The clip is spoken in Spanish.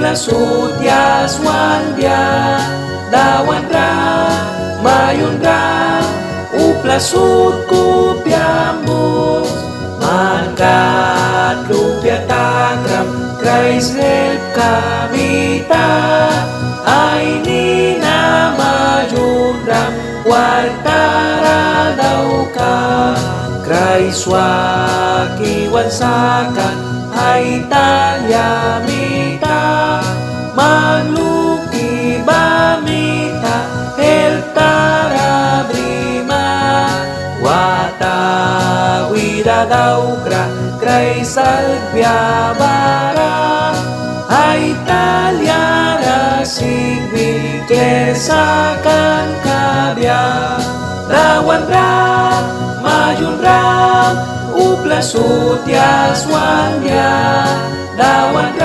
uplasut yaswandia dawan ra mayun ra uplasut kupiambus mankat lupia takram Kraisel kabita aini nama jundram wartara dauka Kraiswaki wansakan Aitalia mita magluki bamita heltara brima wata wida daukra Kraisal biabara Aitalia rasigwi klesakan kabya rawan ra mayun ra uplasut yaswandia dawan ra